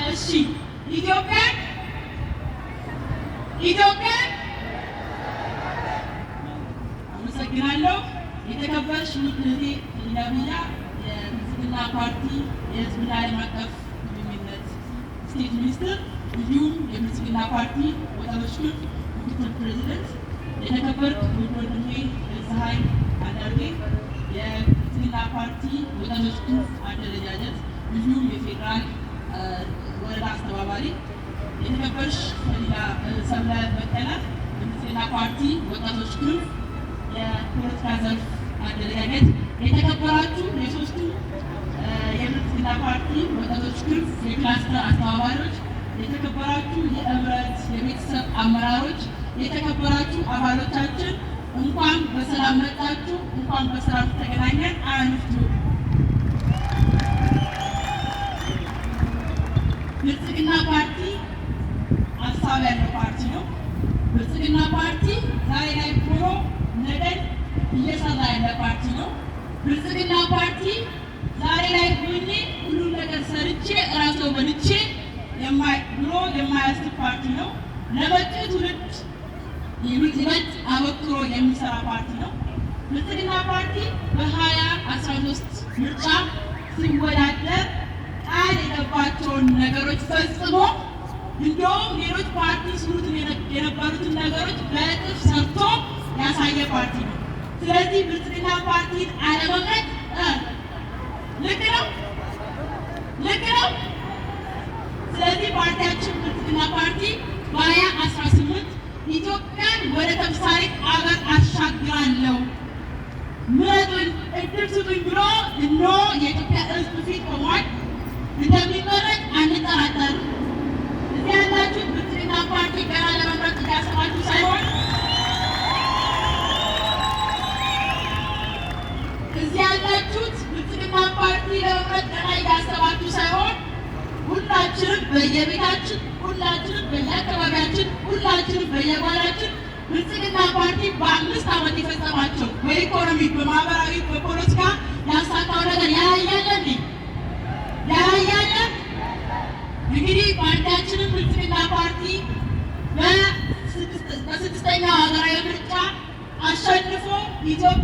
እሺ ኢትዮጵያን አመሰግናለሁ። የተከበርሽ እህቴ ሊዳብያ የብልጽግና ፓርቲ የህዝብና ዓለም አቀፍ ግንኙነት ስቴት ሚኒስትር፣ እንዲሁም የብልጽግና ፓርቲ ወጣቶች ክንፍ ምክትል ፕሬዚደንት፣ የተከበርክ ወንድሜ ፀሐይ አንዳርጌ የብልጽግና ፓርቲ ወጣቶች ክንፍ አደረጃጀት እንዲሁም የፌዴራል ወረዳ አስተባባሪ፣ የተከበርሽ ሰብለ በቀለ የብልጽግና ፓርቲ ወጣቶች ክንፍ የፖለቲካ ዘርፍ አደረጃጀት፣ የተከበራችሁ የሶስቱ የብልጽግና ፓርቲ ወጣቶች ክንፍ የክላስተር አስተባባሪዎች፣ የተከበራችሁ የህብረት የቤተሰብ አመራሮች፣ የተከበራችሁ አባሎቻችን እንኳን በሰላም መጣችሁ፣ እንኳን በሰላም ተገናኘን። አንፍቱ። ብልጽግና ፓርቲ ሀሳብ ያለው ፓርቲ ነው። ብልጽግና ፓርቲ ዛሬ ላይ ሆኖ ነገን እየሰራ ያለ ፓርቲ ነው። ብልጽግና ፓርቲ ዛሬ ላይ ሆኜ ሁሉም ነገር ሰርቼ እራሴ በልቼ ብሎ የማያስብ ፓርቲ ነው። ለመጪው ትውልድ ይበልጥ አበክሮ የሚሰራ ፓርቲ ነው። ብልጽግና ፓርቲ በ2013 ምርጫ ሲወዳደር ቃል የገባቸውን ነገሮች ፈጽሞ እንደውም ሌሎች ፓርቲ ሲሉትን የነበሩትን ነገሮች በእጥፍ ሰርቶ ያሳየ ፓርቲ ነው። ስለዚህ ብልጽግና ፓርቲን አለመምረጥ ልክ ነው። ስለዚህ ፓርቲያችን ብልጽግና ፓርቲ በ2018 ኢትዮጵያን ወደ ተምሳሌት አገር አሻግራለሁ ምረጡኝ፣ እድል ስጡኝ ብሎ እነሆ የኢትዮጵያ ሕዝብ ፊት ቆሟል። እንደሚመረጥ አንጠራጠርም። እዚህ ያላችሁት ብልጽግና ፓርቲ ገና ለመምረጥ እያሰባችሁ ሳይሆን ለመምረጥ ገና እያሰባችሁ ሳይሆን ሁላችንም በየቤታችን፣ ሁላችንም በየአካባቢያችን፣ ሁላችንም በየጓዳችን ብልጽግና ፓርቲ በ5 ዓመት የፈጸማቸው በኢኮኖሚ፣ በማህበራዊ፣ በፖለቲካ ያሳካው ነገር ያያያለን። እንግዲህ ፓርቲያችንን ብልጽግና ፓርቲ በ6ኛው ሀገራዊ ምርጫ አሸንፎ ኢትዮጵያ